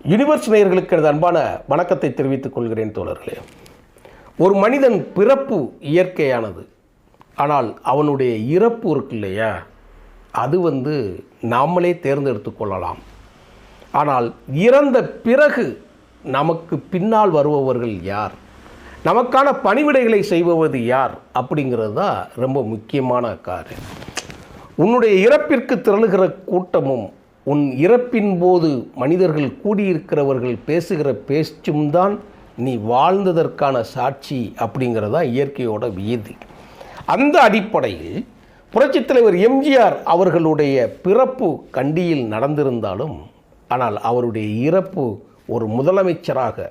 Universe நேயர்களுக்கு எனது அன்பான வணக்கத்தை தெரிவித்துக் கொள்கிறேன் தோழர்களே. ஒரு மனிதன் பிறப்பு இயற்கையானது, ஆனால் அவனுடைய இறப்பு இருக்கு இல்லையா, அது நாமளே தேர்ந்தெடுத்து கொள்ளலாம். ஆனால் இறந்த பிறகு நமக்கு பின்னால் வருபவர்கள் யார், நமக்கான பணிவிடைகளை செய்வது யார் அப்படிங்கிறது தான் ரொம்ப முக்கியமான காரியம். உன்னுடைய இறப்பிற்கு திரளுகிற கூட்டமும் உன் இறப்பின் போது மனிதர்கள் கூடியிருக்கிறவர்கள் பேசுகிற பேச்சும் தான் நீ வாழ்ந்ததற்கான சாட்சி அப்படிங்கிறதா இயற்கையோட வியதி. அந்த அடிப்படையில் புரட்சித் தலைவர் எம்ஜிஆர் அவர்களுடைய பிறப்பு கண்டியில் நடந்திருந்தாலும், ஆனால் அவருடைய இறப்பு ஒரு முதலமைச்சராக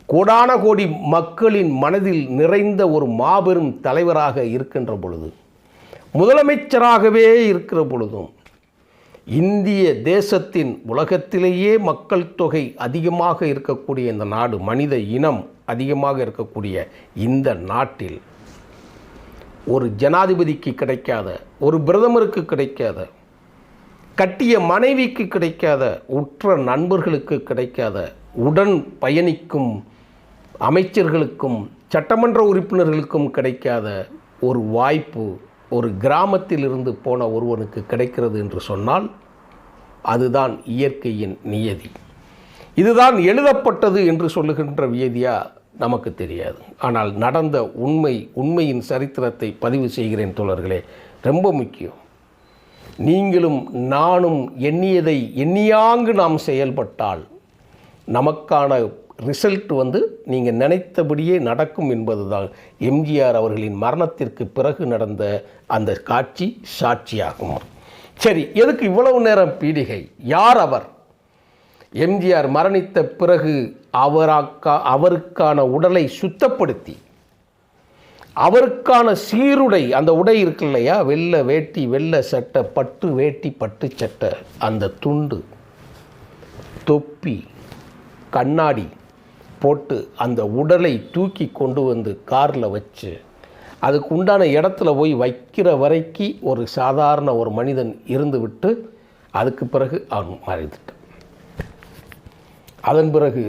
கோடான கோடி மக்களின் மனதில் நிறைந்த ஒரு மாபெரும் தலைவராக இருக்கின்ற பொழுது, முதலமைச்சராகவே இருக்கிற பொழுதும், இந்திய தேசத்தின் உலகத்திலேயே மக்கள் தொகை அதிகமாக இருக்கக்கூடிய இந்த நாடு, மனித இனம் அதிகமாக இருக்கக்கூடிய இந்த நாட்டில் ஒரு ஜனாதிபதிக்கு கிடைக்காத, ஒரு பிரதமருக்கு கிடைக்காத, கட்டிய மனைவிக்கு கிடைக்காத, உற்ற நண்பர்களுக்கு கிடைக்காத, உடன் பயணிக்கும் அமைச்சர்களுக்கும் சட்டமன்ற உறுப்பினர்களுக்கும் கிடைக்காத ஒரு வாய்ப்பு ஒரு கிராமத்தில் இருந்து போன ஒருவனுக்கு கிடைக்கிறது என்று சொன்னால் அதுதான் இயற்கையின் நியதி. இதுதான் எழுதப்பட்டது என்று சொல்லுகின்ற வியதியா நமக்கு தெரியாது. ஆனால் நடந்த உண்மையின் சரித்திரத்தை பதிவு செய்கிறேன் தோழர்களே. ரொம்ப முக்கியம். நீங்களும் நானும் எண்ணியதை எண்ணியாங்கு நாம் செயல்பட்டால் நமக்கான ரிசல்ட் நீங்கள் நினைத்தபடியே நடக்கும் என்பதுதான் எம்ஜிஆர் அவர்களின் மரணத்திற்கு பிறகு நடந்த அந்த காட்சி சாட்சியாகும். சரி, எதுக்கு இவ்வளவு நேரம் பீடிகை? யார் அவர்? எம்ஜிஆர் மரணித்த பிறகு அவருக்கான உடலை சுத்தப்படுத்தி அவருக்கான சீருடை, அந்த உடை இருக்கு இல்லையா, வெள்ளை வேட்டி வெள்ளை சட்டை, பட்டு வேட்டி பட்டு சட்டை, அந்த துண்டு, தொப்பி, கண்ணாடி போட்டு அந்த உடலை தூக்கி கொண்டு வந்து காரில் வச்சு அதுக்கு உண்டான இடத்துல போய் வைக்கிற வரைக்கும் ஒரு சாதாரண ஒரு மனிதன் இருந்து விட்டு அதுக்கு பிறகு அவன் மறைந்துட்டான். அதன் பிறகு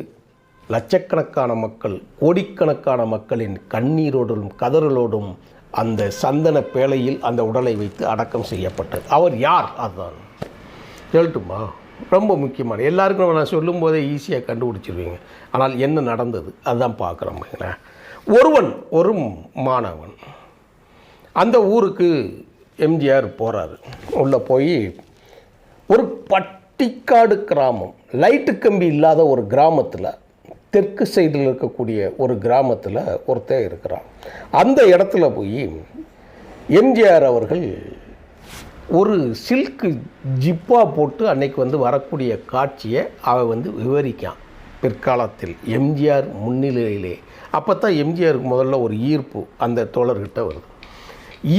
லட்சக்கணக்கான மக்கள், கோடிக்கணக்கான மக்களின் கண்ணீரோடும் கதறலோடும் அந்த சந்தன பேழையில் அந்த உடலை வைத்து அடக்கம் செய்யப்பட்டது. அவர் யார்? அதுதான் சொல்லட்டுமா? ரொம்ப முக்கியமான, எல்லாருக்கும் நான் சொல்லும் போதே ஈஸியாக கண்டுபிடிச்சிருவீங்க. ஆனால் என்ன நடந்தது அதுதான் பார்க்குறோம். ஒரு மாணவன் அந்த ஊருக்கு எம்ஜிஆர் போகிறாரு. உள்ளே போய் ஒரு பட்டிக்காடு கிராமம், லைட்டு கம்பி இல்லாத ஒரு கிராமத்தில், தெற்கு சைடில் இருக்கக்கூடிய ஒரு கிராமத்தில் ஒருத்தர் இருக்கிறான். அந்த இடத்துல போய் எம்ஜிஆர் அவர்கள் ஒரு சில்க்கு ஜிப்பா போட்டு அன்னைக்கு வரக்கூடிய காட்சியை அவன் விவரிக்கான் பிற்காலத்தில் எம்ஜிஆர் முன்னிலையிலே. அப்போ தான் எம்ஜிஆருக்கு முதல்ல ஒரு ஈர்ப்பு அந்த தோழர்கிட்ட வருது.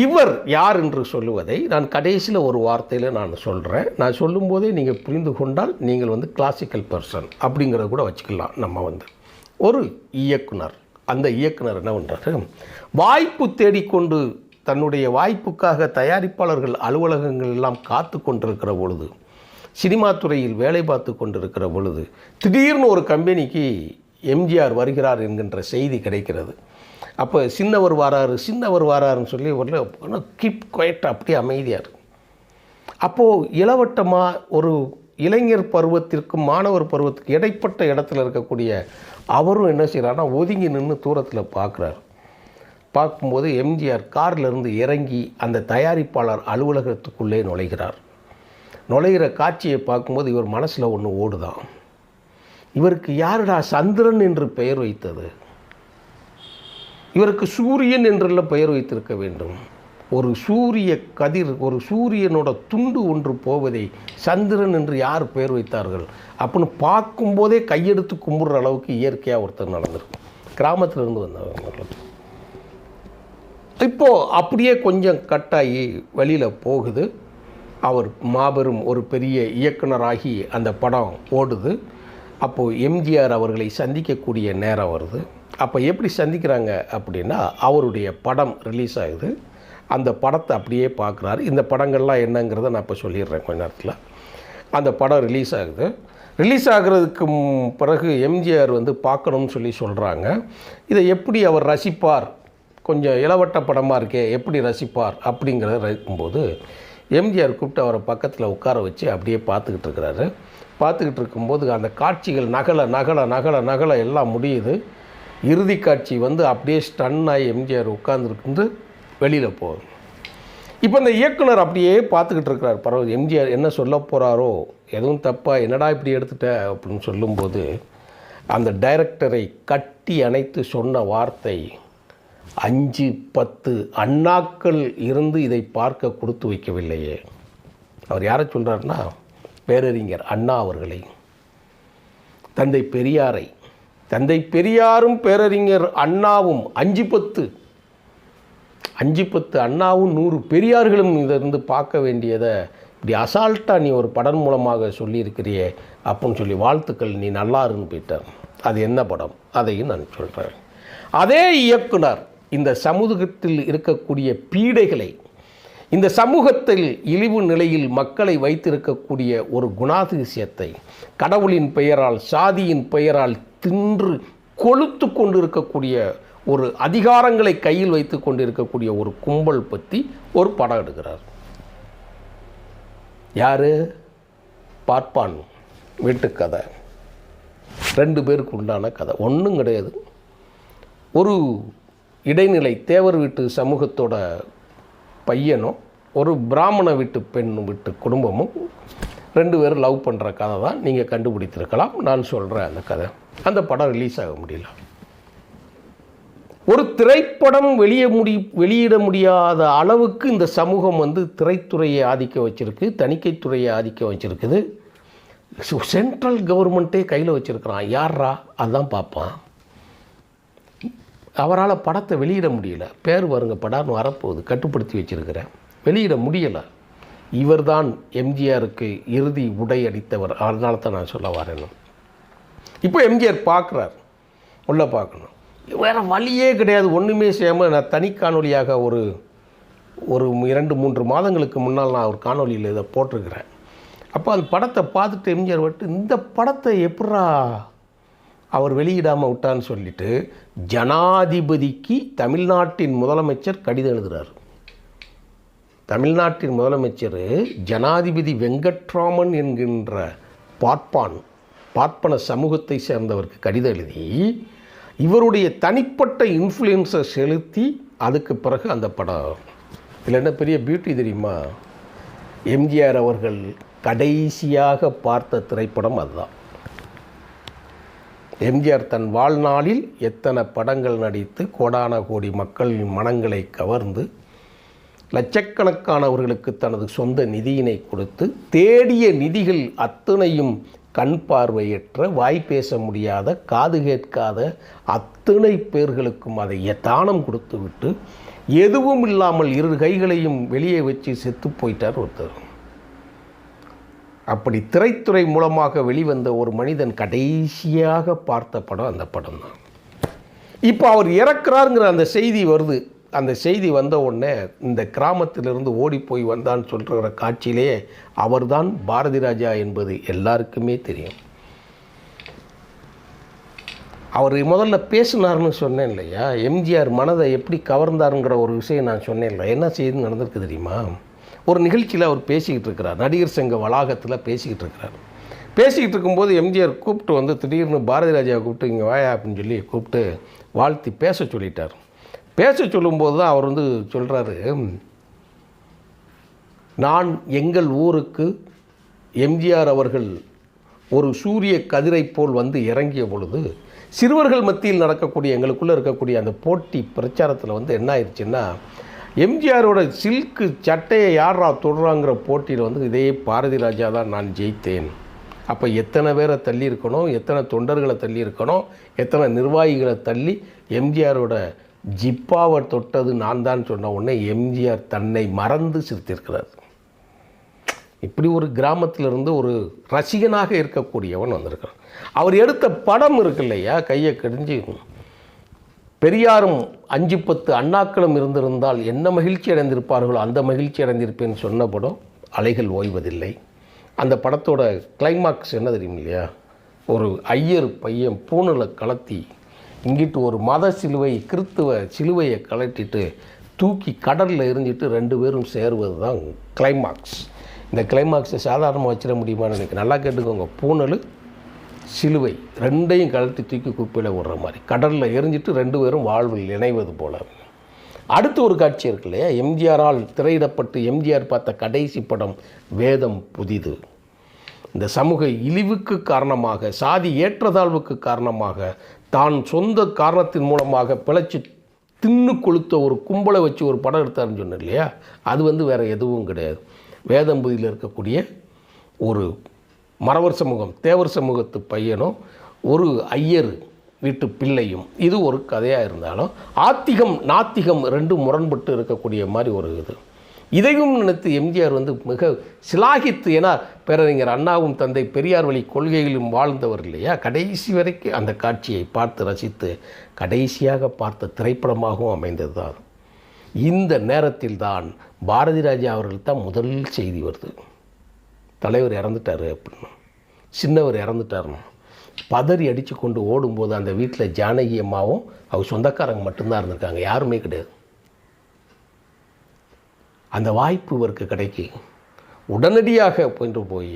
இவர் யார் என்று சொல்லுவதை நான் கடைசியில் ஒரு வார்த்தையில் நான் சொல்கிறேன். நான் சொல்லும்போதே நீங்கள் புரிந்து கொண்டால் நீங்கள் கிளாசிக்கல் பர்சன் அப்படிங்கிறத கூட வச்சுக்கலாம். நம்ம ஒரு இயக்குனர், அந்த இயக்குனர் என்ன பண்ணுறாரு, வாய்ப்பு தேடிக்கொண்டு தன்னுடைய வாய்ப்புக்காக தயாரிப்பாளர்கள் அலுவலகங்கள் எல்லாம் காத்து கொண்டிருக்கிற பொழுது, சினிமா துறையில் வேலை பார்த்து கொண்டிருக்கிற பொழுது, திடீர்னு ஒரு கம்பெனிக்கு எம்ஜிஆர் வருகிறார் என்கின்ற செய்தி கிடைக்கிறது. அப்போ சின்னவர் வாராருன்னு சொல்லி ஒரு கீப் குவைட், அப்படியே அமைதியார். அப்போது இளவட்டமாக ஒரு இளைஞர் பருவத்திற்கும் மாணவர் பருவத்துக்கு இடைப்பட்ட இடத்துல இருக்கக்கூடிய அவரும் என்ன செய்கிறாருன்னா ஒதுங்கி நின்று தூரத்தில் பார்க்குறாரு. பார்க்கும்போது எம்ஜிஆர் காரிலிருந்து இறங்கி அந்த தயாரிப்பாளர் அலுவலகத்துக்குள்ளே நுழைகிற காட்சியை பார்க்கும்போது இவர் மனசில் ஒன்று ஓடுதான். இவருக்கு யாருடா சந்திரன் என்று பெயர் வைத்தது? இவருக்கு சூரியன் என்றெல்லாம் பெயர் வைத்திருக்க வேண்டும். ஒரு சூரிய கதிர், ஒரு சூரியனோட துண்டு ஒன்று போவதை சந்திரன் என்று யார் பெயர் வைத்தார்கள் அப்படின்னு பார்க்கும்போதே கையெடுத்து கும்பிட்ற அளவுக்கு இயற்கையாக ஒருத்தர் நடந்திருக்கும். கிராமத்திலிருந்து வந்தவங்க. இப்போது அப்படியே கொஞ்சம் கட்டாகி வெளியில் போகுது. அவர் மாபெரும் ஒரு பெரிய இயக்குனராகி அந்த படம் ஓடுது. அப்போது எம்ஜிஆர் அவர்களை சந்திக்கக்கூடிய நேரம் வருது. அப்போ எப்படி சந்திக்கிறாங்க அப்படின்னா, அவருடைய படம் ரிலீஸ் ஆகுது. அந்த படத்தை அப்படியே பார்க்குறாரு. இந்த படங்கள்லாம் என்னங்கிறத நான் இப்போ சொல்லிடுறேன் கொஞ்ச நேரத்தில். அந்த படம் ரிலீஸ் ஆகுது. ரிலீஸ் ஆகிறதுக்கு பிறகு எம்ஜிஆர் வந்து பார்க்கணும்னு சொல்லி சொல்கிறாங்க. இதை எப்படி அவர் ரசிப்பார், கொஞ்சம் இளவட்ட படமாக இருக்கே, எப்படி ரசிப்பார் அப்படிங்கிறத இருக்கும்போது எம்ஜிஆர் கூப்பிட்டு அவரை பக்கத்தில் உட்கார வச்சு அப்படியே பார்த்துக்கிட்டு இருக்கிறாரு. பார்த்துக்கிட்டு இருக்கும்போது அந்த காட்சிகள் நகல நகல நகல நகல எல்லாம் முடியுது. இறுதி காட்சி வந்து அப்படியே ஸ்டன் ஆகி எம்ஜிஆர் உட்கார்ந்துருக்கு வெளியில் போகுது. இப்போ இந்த இயக்குனர் அப்படியே பார்த்துக்கிட்டு இருக்கிறார். பரவாயில்ல, எம்ஜிஆர் என்ன சொல்ல போகிறாரோ, எதுவும் தப்பாக என்னடா இப்படி எடுத்துட்ட அப்படின்னு சொல்லும்போது அந்த டைரக்டரை கட்டி அணைத்து சொன்ன வார்த்தை, 5-10 அண்ணாக்கள் இருந்து இதை பார்க்க கொடுத்து வைக்கவில்லையே. அவர் யாரை சொல்கிறாருன்னா, பேரறிஞர் அண்ணா அவர்களை, தந்தை பெரியாரை. தந்தை பெரியாரும் பேரறிஞர் அண்ணாவும் 5-10 அண்ணாவும் 100 பெரியார்களும் இதிலிருந்து பார்க்க வேண்டியதை இப்படி அசால்ட்டாக நீ ஒரு படம் மூலமாக சொல்லியிருக்கிறியே அப்படின்னு சொல்லி வாழ்த்துக்கள், நீ நல்லா இருன்னு போயிட்டார். அது என்ன படம் அதையும் நான் சொல்கிறேன். அதே இயக்குனர் இந்த சமூகத்தில் இருக்கக்கூடிய பீடைகளை, இந்த சமூகத்தில் இழிவு நிலையில் மக்களை வைத்திருக்கக்கூடிய ஒரு குணாதிசயத்தை கடவுளின் பெயரால் சாதியின் பெயரால் தின்று கொழுத்து கொண்டு இருக்கக்கூடிய ஒரு அதிகாரங்களை கையில் வைத்து கொண்டு இருக்கக்கூடிய ஒரு கும்பல் பற்றி ஒரு படம் எடுக்கிறார். யார்? பார்ப்பான் வீட்டுக்கதை. 2 பேருக்கு உண்டான கதை, ஒன்றும் கிடையாது. ஒரு இடைநிலை தேவர் வீட்டு சமூகத்தோட பையனும் ஒரு பிராமண வீட்டு பெண் வீட்டு குடும்பமும் 2 பேரும் லவ் பண்ணுற கதை தான். நீங்கள் கண்டுபிடித்திருக்கலாம். நான் சொல்கிறேன் அந்த கதை. அந்த படம் ரிலீஸ் ஆக முடியல. ஒரு திரைப்படம் வெளியிட முடியாத அளவுக்கு இந்த சமூகம் வந்து திரைத்துறையை ஆதிக்க வச்சுருக்கு, தணிக்கைத்துறையை ஆதிக்க வச்சுருக்குது. சென்ட்ரல் கவர்மெண்ட்டே கையில் வச்சுருக்கிறான். யாரா அதுதான் பார்ப்பான். அவரால் படத்தை வெளியிட முடியல. பேர் வருங்க படம் வரப்போகுது, கட்டுப்படுத்தி வச்சுருக்கிறேன், வெளியிட முடியலை. இவர் தான் எம்ஜிஆருக்கு இறுதி உடை அடித்தவர். அதனால தான் நான் சொல்ல வரேன். இப்போ எம்ஜிஆர் பார்க்குறார், உள்ளே பார்க்கணும், வேறு வழியே கிடையாது. ஒன்றுமே செய்யாமல் நான் தனி காணொலியாக ஒரு 2-3 மாதங்களுக்கு முன்னால் நான் ஒரு காணொலியில் இதை போட்டிருக்கிறேன். அப்போ அந்த படத்தை பார்த்துட்டு எம்ஜிஆர் விட்டு, இந்த படத்தை எப்படா அவர் வெளியிடாமல் விட்டான்னு சொல்லிட்டு ஜனாதிபதிக்கு தமிழ்நாட்டின் முதலமைச்சர் கடிதம் எழுதுகிறார். தமிழ்நாட்டின் முதலமைச்சர் ஜனாதிபதி வெங்கட்ராமன் என்கின்ற பார்ப்பன சமூகத்தை சேர்ந்தவருக்கு கடிதம் எழுதி இவருடைய தனிப்பட்ட இன்ஃப்ளூயன்ஸை செலுத்தி அதுக்கு பிறகு அந்த படம். இதில் என்ன பெரிய பியூட்டி தெரியுமா? எம்ஜிஆர் அவர்கள் கடைசியாக பார்த்த திரைப்படம் அதுதான். எம்ஜிஆர் தன் வாழ்நாளில் எத்தனை படங்கள் நடித்து கோடான கோடி மக்களின் மனங்களை கவர்ந்து லட்சக்கணக்கானவர்களுக்கு தனது சொந்த நிதியினை கொடுத்து தேடிய நிதிகள் அத்தனையும் கண் பார்வையற்ற, வாய் பேச முடியாத, காது கேட்காத அத்தனை பேர்களுக்கும் அதை தானம் கொடுத்து விட்டு எதுவும் இல்லாமல் 2 கைகளையும் வெளியே வச்சு செத்து போயிட்டார் ஒருத்தர். அப்படி திரைத்துறை மூலமாக வெளிவந்த ஒரு மனிதன் கடைசியாக பார்த்த படம் அந்த படம் தான். இப்போ அவர் இறக்குறாருங்கிற அந்த செய்தி வருது. அந்த செய்தி வந்த உடனே இந்த கிராமத்திலிருந்து ஓடி போய் வந்தான்னு சொல்கிற காட்சியிலே அவர்தான் பாரதி ராஜா என்பது எல்லாருக்குமே தெரியும். அவர் முதல்ல பேசினார்னு சொன்னேன் இல்லையா, எம்ஜிஆர் மனதை எப்படி கவர்ந்தாருங்கிற ஒரு விஷயம் நான் சொன்னேன் இல்லை. என்ன செய்து நடந்திருக்கு தெரியுமா? ஒரு நிகழ்ச்சியில் அவர் பேசிக்கிட்டு இருக்கிறார், நடிகர் சங்க வளாகத்தில் பேசிக்கிட்டு இருக்கிறார். பேசிக்கிட்டு இருக்கும்போது எம்ஜிஆர் கூப்பிட்டு வந்து திடீர்னு பாரதி ராஜாவை கூப்பிட்டு இங்கே வாயா அப்படின்னு சொல்லி கூப்பிட்டு வாழ்த்தி பேச சொல்லிட்டார். பேச சொல்லும்போது தான் அவர் வந்து சொல்கிறாரு, நான் எங்கள் ஊருக்கு எம்ஜிஆர் அவர்கள் ஒரு சூரிய கதிரை போல் வந்து இறங்கிய பொழுது சிறுவர்கள் மத்தியில் நடக்கக்கூடிய எங்களுக்குள்ளே இருக்கக்கூடிய அந்த போட்டி பிரச்சாரத்தில் வந்து என்ன ஆயிடுச்சுன்னா, எம்ஜிஆரோட சில்க்கு சட்டையை யாரா தொடுறாங்கிற போட்டியில் வந்து இதே பாரதி ராஜா தான் நான் ஜெயித்தேன். அப்போ எத்தனை பேரை தள்ளி இருக்கணும், எத்தனை தொண்டர்களை தள்ளி இருக்கணும், எத்தனை நிர்வாகிகளை தள்ளி எம்ஜிஆரோட ஜிப்பாவை தொட்டது நான் தான் சொன்ன உடனே எம்ஜிஆர் தன்னை மறந்து சிரித்திருக்கிறார். இப்படி ஒரு கிராமத்திலிருந்து ஒரு ரசிகனாக இருக்கக்கூடியவன் வந்திருக்கிறான். அவர் எடுத்த படம் இருக்கு இல்லையா, கையை கடிஞ்சு பெரியாரும் 5-10 அண்ணாக்களும் இருந்திருந்தால் என்ன மகிழ்ச்சி அடைந்திருப்பார்களோ அந்த மகிழ்ச்சி அடைந்திருப்பேன்னு சொன்ன படம் அலைகள் ஓய்வதில்லை. அந்த படத்தோட கிளைமாக்ஸ் என்ன தெரியும் இல்லையா? ஒரு ஐயர் பையன் பூணில் கலத்தி இங்கிட்டு ஒரு மத சிலுவை கிறித்துவ சிலுவையை கலட்டிட்டு தூக்கி கடலில் எரிஞ்சிட்டு 2 பேரும் சேருவது தான் கிளைமாக்ஸ். இந்த கிளைமாக்ஸை சாதாரணமாக வச்சிட முடியுமான்னு எனக்கு நல்லா கேட்டுக்கோங்க. பூணல் சிலுவை 2ஐயும் கலட்டி தூக்கி குப்பையில் விடுற மாதிரி கடலில் எரிஞ்சிட்டு 2 பேரும் வாழ்வில் இணைவது போல. அடுத்த ஒரு காட்சி இருக்கு இல்லையா? எம்ஜிஆரால் திரையிடப்பட்டு எம்ஜிஆர் பார்த்த கடைசி படம் வேதம் புதிது. இந்த சமூக இழிவுக்கு காரணமாக, சாதி ஏற்றத்தாழ்வுக்கு காரணமாக, தான் சொந்த காரணத்தின் மூலமாக பிழைச்சி தின்னு கொளுத்த ஒரு கும்பலை வச்சு ஒரு படம் எடுத்தாருன்னு சொன்னேன் இல்லையா? அது வேறு எதுவும் கிடையாது. வேதம் புதியில் இருக்கக்கூடிய ஒரு மறவர் சமூகம், தேவர் சமூகத்து பையனும் ஒரு ஐயர் வீட்டு பிள்ளையும், இது ஒரு கதையாக இருந்தாலும் ஆத்திகம் நாத்திகம் 2 முரண்பட்டு இருக்கக்கூடிய மாதிரி ஒரு இது. இதையும் நினைத்து எம்ஜிஆர் மிக சிலாகித்து, ஏன்னா பேரறிஞர் அண்ணாவும் தந்தை பெரியார் வழி கொள்கையிலும் வாழ்ந்தவர் இல்லையா? கடைசி வரைக்கும் அந்த காட்சியை பார்த்து ரசித்து கடைசியாக பார்த்த திரைப்படமாகவும் அமைந்தது தான். இந்த நேரத்தில் தான் பாரதி ராஜா அவர்கள் தான் முதல் செய்தி வருது, தலைவர் இறந்துட்டார் அப்படின்னு. சின்னவர் இறந்துட்டாருன்னு பதறி அடித்து கொண்டு ஓடும்போது அந்த வீட்டில் ஜானகி அம்மாவும் அவங்க சொந்தக்காரங்க மட்டும்தான் இருந்திருக்காங்க, யாருமே கிடையாது. அந்த வாய்ப்பு இவருக்கு கிடைக்கி உடனடியாக போய்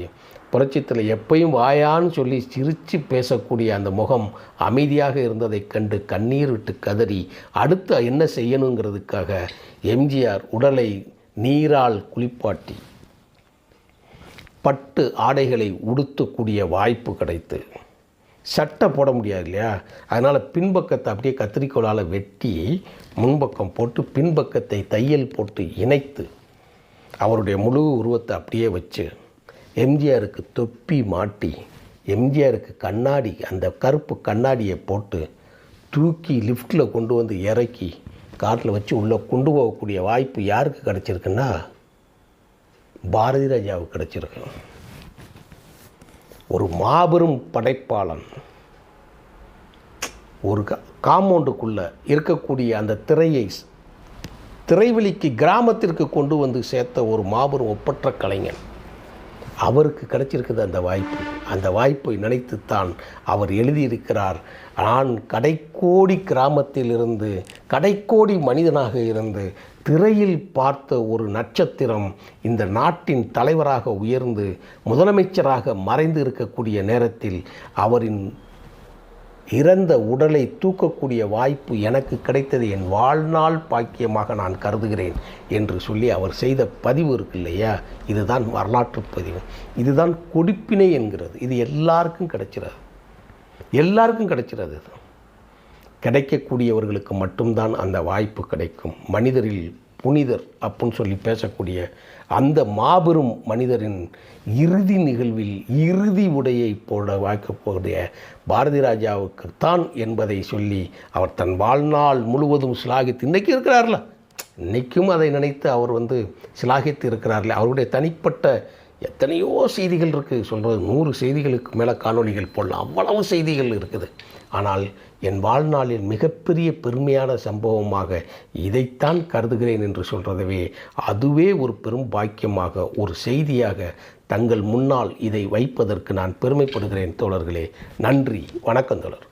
புரட்சித்தில் எப்பயும் வாயான்னு சொல்லி சிரித்து பேசக்கூடிய அந்த முகம் அமைதியாக இருந்ததைக் கண்டு கண்ணீர் விட்டு கதறி அடுத்து என்ன செய்யணுங்கிறதுக்காக எம்ஜிஆர் உடலை நீரால் குளிப்பாட்டி பட்டு ஆடைகளை உடுத்தக்கூடிய வாய்ப்பு கிடைத்து, சட்டை போட முடியாது இல்லையா? அதனால் பின்பக்கத்தை அப்படியே கத்திரிக்கோளால் வெட்டி முன்பக்கம் போட்டு பின்பக்கத்தை தையல் போட்டு இணைத்து அவருடைய முழு உருவத்தை அப்படியே வச்சு எம்ஜிஆருக்கு தொப்பி மாட்டி எம்ஜிஆருக்கு கண்ணாடி, அந்த கருப்பு கண்ணாடியை போட்டு தூக்கி லிஃப்ட்டில் கொண்டு வந்து இறக்கி காரில் வச்சு உள்ளே கொண்டு போகக்கூடிய வாய்ப்பு யாருக்கு கிடச்சிருக்குன்னா பாரதி ராஜாவுக்கு கிடச்சிருக்கு. ஒரு மாபெரும் படைப்பாளன் ஒரு காம்பவுண்டுக்குள்ளே இருக்கக்கூடிய அந்த திரைவெளிக்கு கிராமத்திற்கு கொண்டு வந்து சேர்த்த ஒரு மாபெரும் ஒப்பற்ற கலைஞன். அவருக்கு கிடைச்சிருக்குது அந்த வாய்ப்பு. அந்த வாய்ப்பை நினைத்துத்தான் அவர் எழுதியிருக்கிறார், நான் கடைக்கோடி கிராமத்தில் இருந்து கடைக்கோடி மனிதனாக இருந்து திரையில் பார்த்த ஒரு நட்சத்திரம் இந்த நாட்டின் தலைவராக உயர்ந்து முதலமைச்சராக மறைந்து இருக்கக்கூடிய நேரத்தில் அவரின் இறந்த உடலை தூக்கக்கூடிய வாய்ப்பு எனக்கு கிடைத்தது என் வாழ்நாள் பாக்கியமாக நான் கருதுகிறேன் என்று சொல்லி அவர் செய்த பதிவு இருக்கு இல்லையா? இதுதான் வரலாற்று பதிவு, இதுதான் கொடுப்பினை என்கிறது. இது எல்லாருக்கும் கிடைச்சிடாது, எல்லாருக்கும் கிடைச்சிடாது. இது கிடைக்கக்கூடியவர்களுக்கு மட்டும்தான் அந்த வாய்ப்பு கிடைக்கும். மனிதரில் புனிதர் அப்படின்னு சொல்லி பேசக்கூடிய அந்த மாபெரும் மனிதரின் இறுதி நிகழ்வில் இறுதி உடையை போட வாய்க்கக்கூடிய பாரதி ராஜாவுக்கு தான் என்பதை சொல்லி அவர் தன் வாழ்நாள் முழுவதும் சிலாகித்து இன்றைக்கி இருக்கிறார்ல, இன்றைக்கும் அதை நினைத்து அவர் சிலாகித்து இருக்கிறார்ல. அவருடைய தனிப்பட்ட எத்தனையோ செய்திகள் இருக்குது, சொல்கிறது 100 செய்திகளுக்கு மேலே காணொளிகள் போடலாம், அவ்வளவு செய்திகள் இருக்குது. ஆனால் என் வாழ்நாளில் மிகப்பெரிய பெருமையான சம்பவமாக இதைத்தான் கருதுகிறேன் என்று சொல்கிறதவே அதுவே ஒரு பெரும் பாக்கியமாக, ஒரு செய்தியாக தங்கள் முன்னால் இதை வைப்பதற்கு நான் பெருமைப்படுகிறேன் தோழர்களே. நன்றி, வணக்கம் தோழர்.